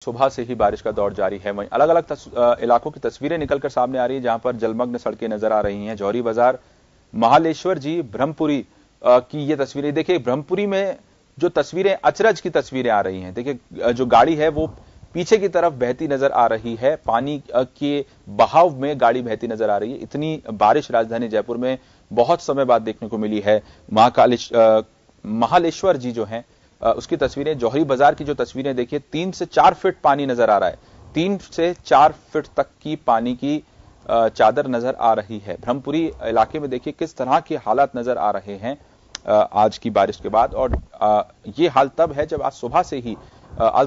सुबह से ही बारिश का दौर जारी है। वहीं अलग अलग इलाकों की तस्वीरें निकलकर सामने आ रही हैं, जहां पर जलमग्न सड़कें नजर आ रही हैं। जौहरी बाजार, महालेश्वर जी, ब्रह्मपुरी की ये तस्वीरें देखिए। ब्रह्मपुरी में जो तस्वीरें, अचरज की तस्वीरें आ रही हैं। देखिए, जो गाड़ी है वो पीछे की तरफ बहती नजर आ रही है, पानी के बहाव में गाड़ी बहती नजर आ रही है। इतनी बारिश राजधानी जयपुर में बहुत समय बाद देखने को मिली है। महालेश्वर जी जो है उसकी तस्वीरें, जौहरी बाजार की जो तस्वीरें देखिए, 3 से 4 फीट पानी नजर आ रहा है। 3 से 4 फीट तक की पानी की चादर नजर आ रही है। ब्रह्मपुरी इलाके में देखिए किस तरह के हालात नजर आ रहे हैं आज की बारिश के बाद। और ये हाल तब है जब आज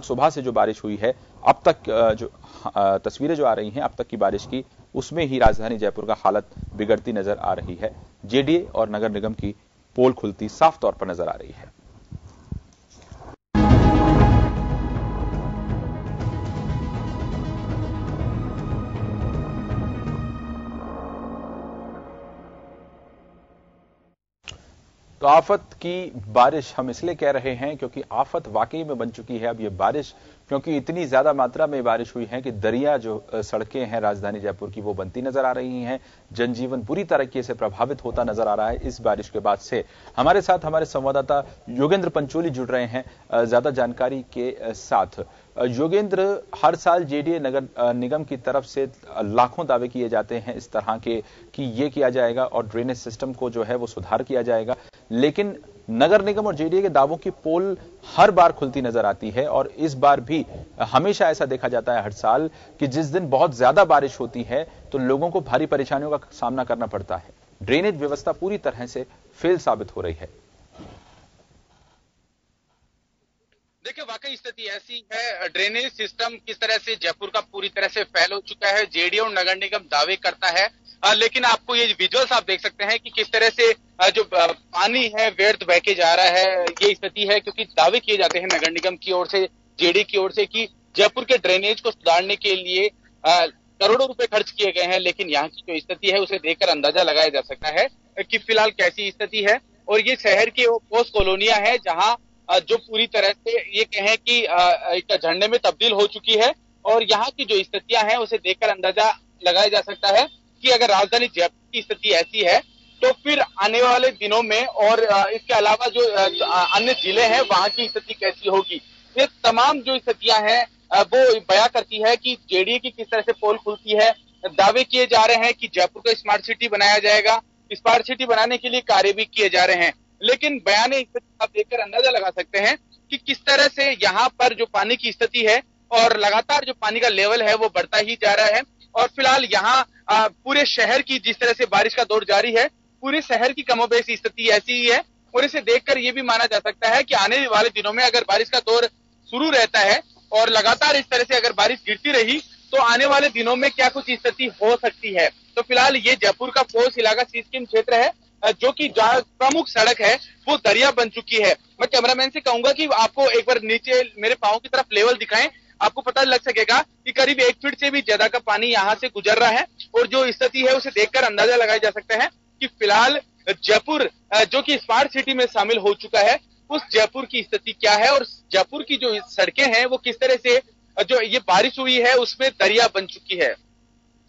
सुबह से जो बारिश हुई है, अब तक जो तस्वीरें जो आ रही हैं अब तक की बारिश की, उसमें ही राजधानी जयपुर का हालत बिगड़ती नजर आ रही है। जेडीए और नगर निगम की पोल खुलती साफ तौर पर नजर आ रही है। तो आफत की बारिश हम इसलिए कह रहे हैं क्योंकि आफत वाकई में बन चुकी है अब ये बारिश, क्योंकि इतनी ज्यादा मात्रा में बारिश हुई है कि दरिया जो सड़कें हैं राजधानी जयपुर की वो बनती नजर आ रही हैं। जनजीवन बुरी तरीके से प्रभावित होता नजर आ रहा है इस बारिश के बाद से। हमारे साथ हमारे संवाददाता योगेंद्र पंचोली जुड़ रहे हैं ज्यादा जानकारी के साथ। योगेंद्र, हर साल जेडीए नगर निगम की तरफ से लाखों दावे किए जाते हैं इस तरह के कि ये किया जाएगा और ड्रेनेज सिस्टम को जो है वो सुधार किया जाएगा, लेकिन नगर निगम और जेडीए के दावों की पोल हर बार खुलती नजर आती है। और इस बार भी हमेशा ऐसा देखा जाता है हर साल कि जिस दिन बहुत ज्यादा बारिश होती है तो लोगों को भारी परेशानियों का सामना करना पड़ता है। ड्रेनेज व्यवस्था पूरी तरह से फेल साबित हो रही है। देखिए, वाकई स्थिति ऐसी है, ड्रेनेज सिस्टम किस तरह से जयपुर का पूरी तरह से फेल हो चुका है। जेडीए और नगर निगम दावे करता है, लेकिन आपको ये विजुअल्स आप देख सकते हैं कि किस तरह से जो पानी है व्यर्थ बह के जा रहा है। ये स्थिति है क्योंकि दावे किए जाते हैं नगर निगम की ओर से, जेडीए की ओर से, कि जयपुर के ड्रेनेज को सुधारने के लिए करोड़ों रुपए खर्च किए गए हैं, लेकिन यहाँ की जो स्थिति है उसे देखकर अंदाजा लगाया जा सकता है कि फिलहाल कैसी स्थिति है। और ये शहर की वो पोस्ट कॉलोनियां है जहां जो पूरी तरह से ये कहें कि एक झंडे में तब्दील हो चुकी है। और यहाँ की जो स्थितियां हैं उसे देखकर अंदाजा लगाया जा सकता है कि अगर राजधानी जयपुर की स्थिति ऐसी है तो फिर आने वाले दिनों में और इसके अलावा जो अन्य जिले हैं वहां की स्थिति कैसी होगी। ये तमाम जो स्थितियां हैं वो बयां करती है कि जेडीए की किस तरह से पोल खुलती है। दावे किए जा रहे हैं कि जयपुर को स्मार्ट सिटी बनाया जाएगा, स्मार्ट सिटी बनाने के लिए कार्य भी किए जा रहे हैं, लेकिन बयान आप देखकर अंदाजा लगा सकते हैं कि किस तरह से यहाँ पर जो पानी की स्थिति है और लगातार जो पानी का लेवल है वो बढ़ता ही जा रहा है। और फिलहाल यहाँ पूरे शहर की जिस तरह से बारिश का दौर जारी है, पूरे शहर की कमोबेश स्थिति ऐसी ही है। और इसे देखकर ये भी माना जा सकता है कि आने वाले दिनों में अगर बारिश का दौर शुरू रहता है और लगातार इस तरह से अगर बारिश गिरती रही तो आने वाले दिनों में क्या कुछ स्थिति हो सकती है। तो फिलहाल ये जयपुर का पोस्ट इलाका सिस्किम क्षेत्र है, जो कि प्रमुख सड़क है वो दरिया बन चुकी है। मैं कैमरामैन से कहूंगा कि आपको एक बार नीचे मेरे पांव की तरफ लेवल दिखाएं, आपको पता लग सकेगा कि करीब 1 फीट से भी ज्यादा का पानी यहाँ से गुजर रहा है। और जो स्थिति है उसे देखकर अंदाजा लगाया जा सकता है कि फिलहाल जयपुर जो कि स्मार्ट सिटी में शामिल हो चुका है, उस जयपुर की स्थिति क्या है और जयपुर की जो सड़कें हैं वो किस तरह से जो ये बारिश हुई है उसमें दरिया बन चुकी है।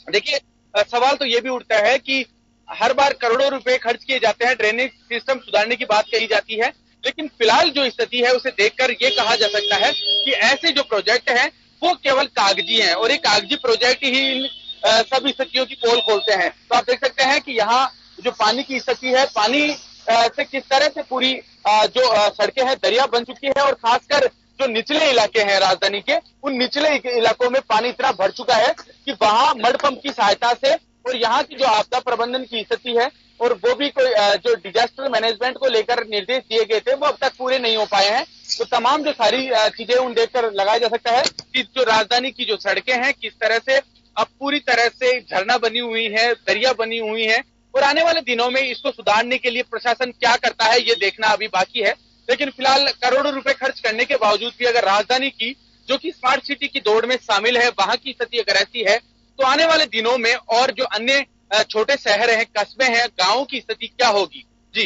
देखिए, सवाल तो ये भी उठता है कि हर बार करोड़ों रुपए खर्च किए जाते हैं, ड्रेनेज सिस्टम सुधारने की बात कही जाती है, लेकिन फिलहाल जो स्थिति है उसे देखकर ये कहा जा सकता है कि ऐसे जो प्रोजेक्ट हैं वो केवल कागजी हैं और ये कागजी प्रोजेक्ट ही इन सब स्थितियों की पोल खोलते हैं। तो आप देख सकते हैं कि यहाँ जो पानी की स्थिति है, पानी से किस तरह से पूरी जो सड़कें हैं दरिया बन चुकी है। और खासकर जो निचले इलाके हैं राजधानी के, उन निचले इलाकों में पानी इतना भर चुका है कि वहां मड पंप की सहायता से और यहाँ की जो आपदा प्रबंधन की स्थिति है और वो भी कोई जो डिजास्टर मैनेजमेंट को लेकर निर्देश दिए गए थे वो अब तक पूरे नहीं हो पाए हैं। तो तमाम जो सारी चीजें उन देखकर लगाया जा सकता है कि जो राजधानी की जो सड़कें हैं किस तरह से अब पूरी तरह से झरना बनी हुई है, दरिया बनी हुई है। और आने वाले दिनों में इसको सुधारने के लिए प्रशासन क्या करता है ये देखना अभी बाकी है। लेकिन फिलहाल करोड़ों रुपए खर्च करने के बावजूद भी अगर राजधानी की जो कि स्मार्ट सिटी की दौड़ में शामिल है वहां की स्थिति अगर ऐसी है तो आने वाले दिनों में और जो अन्य छोटे शहर हैं, कस्बे हैं, गांवों की स्थिति क्या होगी। जी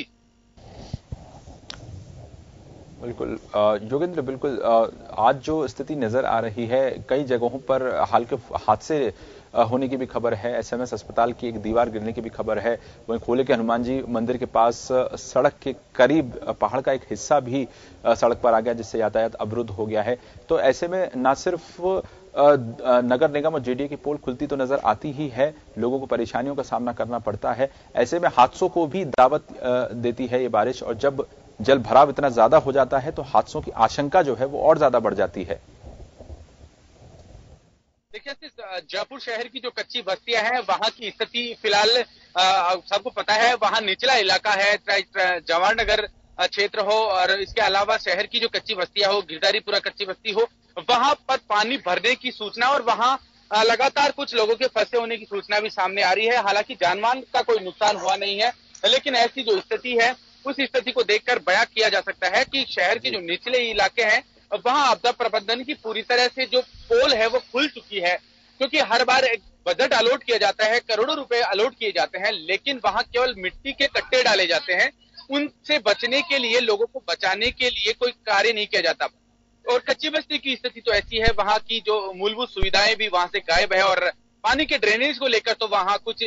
बिल्कुल योगेंद्र, बिल्कुल आज जो स्थिति नजर आ रही है, कई जगहों पर हल्के हादसे होने की भी खबर है। एसएमएस अस्पताल की एक दीवार गिरने की भी खबर है। वहीं खोले के हनुमान जी मंदिर के पास सड़क के करीब पहाड़ का एक हिस्सा भी सड़क पर आ गया, जिससे यातायात अवरुद्ध हो गया है। तो ऐसे में न सिर्फ नगर निगम और जेडीए की पोल खुलती तो नजर आती ही है, लोगों को परेशानियों का सामना करना पड़ता है। ऐसे में हादसों को भी दावत देती है ये बारिश, और जब जल भराव इतना ज्यादा हो जाता है तो हादसों की आशंका जो है वो और ज्यादा बढ़ जाती है। देखिए, जयपुर शहर की जो कच्ची बस्तियां हैं, वहां की स्थिति फिलहाल सबको पता है। वहां निचला इलाका है, चाहे जवाहर नगर क्षेत्र हो और इसके अलावा शहर की जो कच्ची बस्तियां हो, गिरधारीपुरा कच्ची बस्ती हो, वहां पर पानी भरने की सूचना और वहां लगातार कुछ लोगों के फंसे होने की सूचना भी सामने आ रही है। हालांकि जानमाल का कोई नुकसान हुआ नहीं है, लेकिन ऐसी जो स्थिति है, उस स्थिति को देखकर बयां किया जा सकता है कि शहर के जो निचले इलाके हैं, वहां आपदा प्रबंधन की पूरी तरह से जो पोल है वो खुल चुकी है। क्योंकि हर बार एक बजट अलॉट किया जाता है, करोड़ों रुपए अलॉट किए जाते हैं, लेकिन वहां केवल मिट्टी के कट्टे डाले जाते हैं। उनसे बचने के लिए, लोगों को बचाने के लिए कोई कार्य नहीं किया जाता। और कच्ची बस्ती की स्थिति तो ऐसी है, वहां की जो मूलभूत सुविधाएं भी वहां से गायब है और पानी के ड्रेनेज को लेकर तो वहां कुछ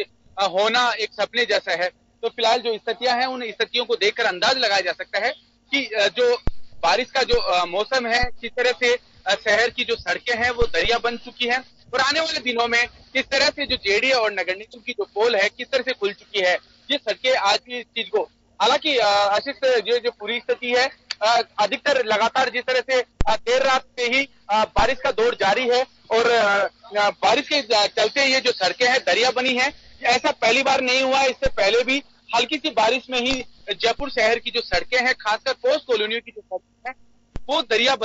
होना एक सपने जैसा है। तो फिलहाल जो स्थितियां हैं, उन स्थितियों को देखकर अंदाज लगाया जा सकता है कि जो बारिश का जो मौसम है, किस तरह से शहर की जो सड़कें हैं वो दरिया बन चुकी हैं और आने वाले दिनों में किस तरह से जो जेडीए और नगर निगम की जो पोल है किस तरह से खुल चुकी है। ये सड़कें आज की इस चीज को, हालांकि आशीष, जो पूरी स्थिति है, अधिकतर लगातार जिस तरह से देर रात से ही बारिश का दौर जारी है और बारिश के चलते ये जो सड़कें हैं दरिया बनी है। ऐसा पहली बार नहीं हुआ, इससे पहले भी हल्की सी बारिश में ही जयपुर शहर की जो सड़कें हैं, खासकर पोस्ट कॉलोनियों की जो सड़कें हैं, वो दरिया